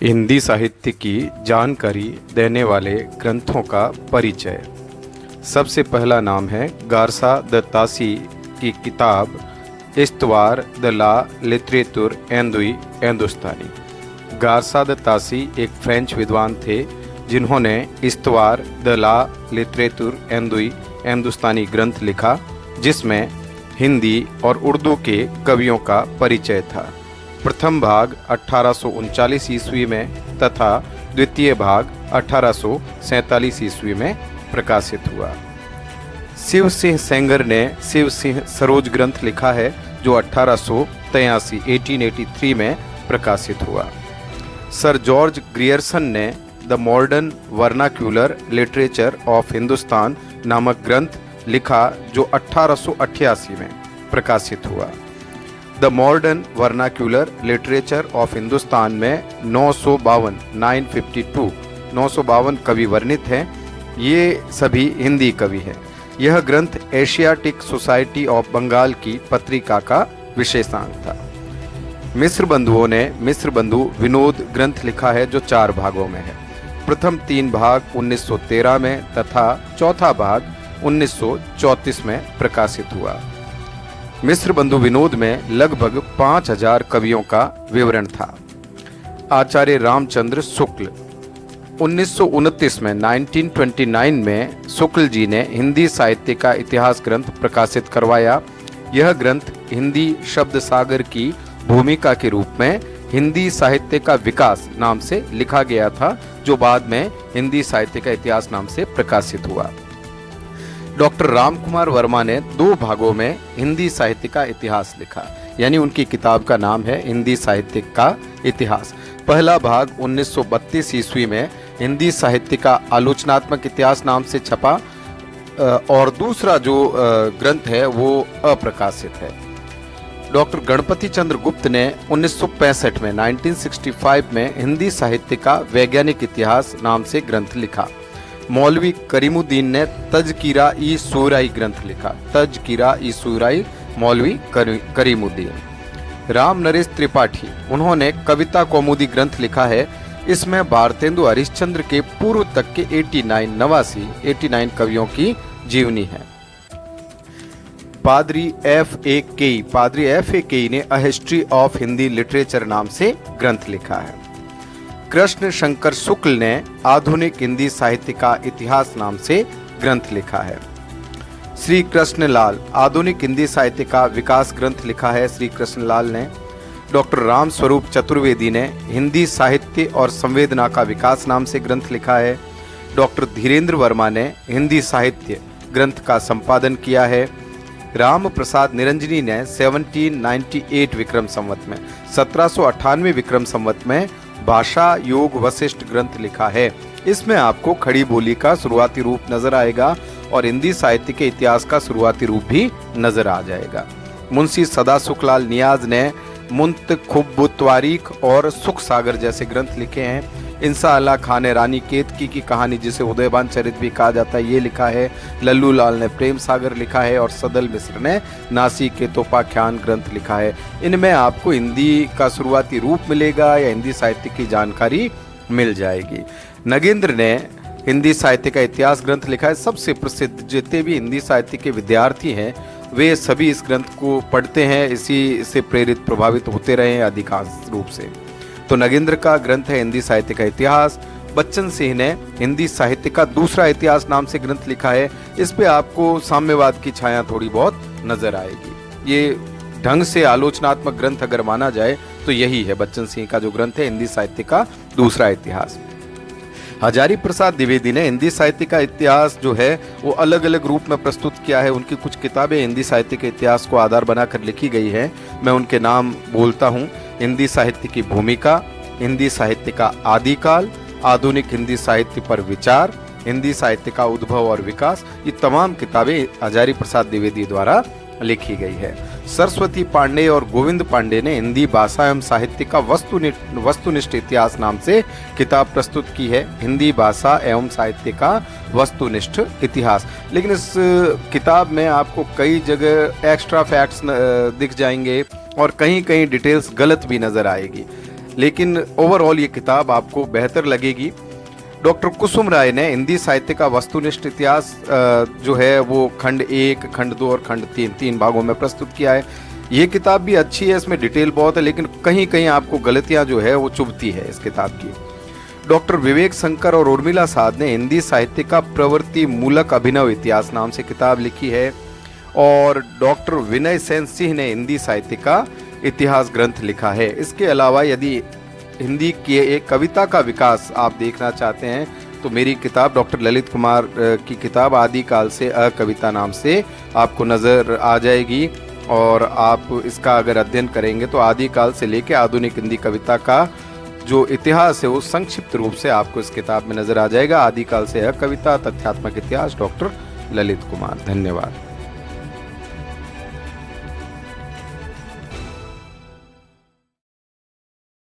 हिंदी साहित्य की जानकारी देने वाले ग्रंथों का परिचय। सबसे पहला नाम है गारसा द तासी की किताब इस्तवार द ला लिटरेतुर एंदुई हिंदुस्तानी। गारसा द तासी एक फ्रेंच विद्वान थे जिन्होंने इस्तवार द ला लिटरेतुर एंदुई हिंदुस्तानी ग्रंथ लिखा, जिसमें हिंदी और उर्दू के कवियों का परिचय था। प्रथम भाग 1839 ईस्वी में तथा द्वितीय भाग 1847 ईस्वी में प्रकाशित हुआ। शिव सिंह सेंगर ने शिव सिंह सरोज ग्रंथ लिखा है, जो 1883 में प्रकाशित हुआ। सर जॉर्ज ग्रियर्सन ने the modern vernacular literature of Hindustan नामक ग्रंथ लिखा, जो 1888 में प्रकाशित हुआ। The modern vernacular literature of Hindustan में 952 कवि वर्णित हैं। ये सभी हिंदी कवि हैं। यह ग्रंथ एशियाटिक सोसाइटी ऑफ बंगाल की पत्रिका का विशेषांक था। मिस्र बंधुओं ने मिस्र बंधु विनोद ग्रंथ लिखा है, जो 4 भागों में है। प्रथम 3 भाग 1913 में तथा चौथा भाग 1934 में प्रकाशित हुआ। मिस्र बंधु विनोद में लगभग 5000 कवियों का विवरण था। आचार्य रामचंद्र शुक्ल 1929 में 1929 में शुक्ल जी ने हिंदी साहित्य का इतिहास ग्रंथ प्रकाशित करवाया। यह ग्रंथ हिंदी शब्द सागर की भूमिका के रूप में हिंदी साहित्य का विकास नाम से लिखा गया था, जो बाद में हिंदी साहित्य का इतिहास नाम से प्रकाशित हुआ। डॉक्टर रामकुमार वर्मा ने 2 भागों में हिंदी साहित्य का इतिहास लिखा, यानी उनकी किताब का नाम है हिंदी साहित्य का इतिहास। पहला भाग 1932 ईस्वी में हिंदी साहित्य का आलोचनात्मक इतिहास नाम से छपा और दूसरा जो ग्रंथ है वो अप्रकाशित है। डॉक्टर गणपति चंद्र गुप्त ने 1965 में 1965 में हिंदी साहित्य का वैज्ञानिक इतिहास नाम से ग्रंथ लिखा। मौलवी करीमुद्दीन ने तजकीरा ई सूराई ग्रंथ लिखा। तजकीरा ई सूराई मौलवी करीमुद्दीन। राम नरेश त्रिपाठी, उन्होंने कविता कौमुदी ग्रंथ लिखा है। इसमें भारतेंदु हरिश्चंद्र के पूर्व तक के 89 कवियों की जीवनी है। पादरी F.A. केई ने a history of Hindi literature नाम से ग्रंथ लिखा है। कृष्ण शंकर शुक्ल ने आधुनिक हिंदी साहित्य का इतिहास नाम से ग्रंथ लिखा है। श्री कृष्णलाल आधुनिक हिंदी साहित्य का विकास ग्रंथ लिखा है। श्री कृष्णलाल ने। डॉक्टर राम स्वरूप चतुर्वेदी ने हिंदी साहित्य और संवेदना का विकास नाम से ग्रंथ लिखा है। डॉक्टर धीरेन्द्र वर्मा ने हिंदी साहित्य ग्रंथ का संपादन किया है। राम प्रसाद निरंजनी ने 1798 विक्रम संवत में 1798 विक्रम संवत में भाषा योग वशिष्ठ ग्रंथ लिखा है। इसमें आपको खड़ी बोली का शुरुआती रूप नजर आएगा और हिंदी साहित्य के इतिहास का शुरुआती रूप भी नजर आ जाएगा। मुंशी सदा सुखलाल नियाज ने मुंतखुब्बुत्वारीख और सुख सागर जैसे ग्रंथ लिखे हैं। इंसा खान ने रानी केतकी की कहानी, जिसे उदयबान चरित भी कहा जाता है, ये लिखा है। लल्लू लाल ने प्रेम सागर लिखा है और सदल मिश्र ने नासी के तोपाख्यान ग्रंथ लिखा है। इनमें आपको हिंदी का शुरुआती रूप मिलेगा या हिंदी साहित्य की जानकारी मिल जाएगी। नगेंद्र ने हिंदी साहित्य का इतिहास ग्रंथ लिखा है। सबसे प्रसिद्ध जितने भी हिंदी साहित्य के विद्यार्थी हैं वे सभी इस ग्रंथ को पढ़ते हैं, इसी से प्रेरित प्रभावित होते रहे हैं अधिकांश रूप से। तो नगेंद्र का ग्रंथ है हिंदी साहित्य का इतिहास। बच्चन सिंह ने हिंदी साहित्य का दूसरा इतिहास नाम से ग्रंथ लिखा है। इस पे आपको साम्यवाद की छाया थोड़ी बहुत नजर आएगी। ये ढंग से आलोचनात्मक ग्रंथ अगर माना जाए तो यही है बच्चन सिंह का जो ग्रंथ है हिंदी साहित्य का दूसरा इतिहास। हजारी प्रसाद द्विवेदी ने हिंदी साहित्य का इतिहास जो है वो अलग अलग रूप में प्रस्तुत किया है। उनकी कुछ किताबें हिंदी साहित्य के इतिहास को आधार बनाकर लिखी गई है। मैं उनके नाम बोलता हूँ। हिंदी साहित्य की भूमिका, हिंदी साहित्य का आदिकाल, आधुनिक हिंदी साहित्य पर विचार, हिंदी साहित्य का उद्भव और विकास, ये तमाम किताबें हजारी प्रसाद द्विवेदी द्वारा लिखी गई है। सरस्वती पांडे और गोविंद पांडे ने हिंदी भाषा एवं साहित्य का वस्तुनिष्ठ इतिहास नाम से किताब प्रस्तुत की है। हिंदी भाषा एवं साहित्य का वस्तुनिष्ठ इतिहास। लेकिन इस किताब में आपको कई जगह एक्स्ट्रा फैक्ट्स दिख जाएंगे और कहीं कहीं डिटेल्स गलत भी नजर आएगी। लेकिन ओवरऑल ये किताब आपको बेहतर लगेगी। डॉक्टर कुसुम राय ने हिंदी साहित्य का वस्तुनिष्ठ इतिहास जो है वो खंड 1, खंड 2 और खंड 3 तीन भागों में प्रस्तुत किया है। ये किताब भी अच्छी है, इसमें डिटेल बहुत है, लेकिन कहीं कहीं आपको गलतियां जो है वो चुभती है इस किताब की। डॉक्टर विवेक शंकर और उर्मिला साध ने हिंदी साहित्य का प्रवृत्ति मूलक अभिनव इतिहास नाम से किताब लिखी है, और डॉक्टर विनय सेन सिंह ने हिंदी साहित्य का इतिहास ग्रंथ लिखा है। इसके अलावा यदि हिंदी की एक कविता का विकास आप देखना चाहते हैं तो मेरी किताब डॉक्टर ललित कुमार की किताब आदिकाल से अकविता नाम से आपको नज़र आ जाएगी, और आप इसका अगर अध्ययन करेंगे तो आदिकाल से लेकर आधुनिक हिंदी कविता का जो इतिहास है वो संक्षिप्त रूप से आपको इस किताब में नजर आ जाएगा। आदिकाल से कविता, तथ्यात्मक इतिहास, डॉक्टर ललित कुमार। धन्यवाद।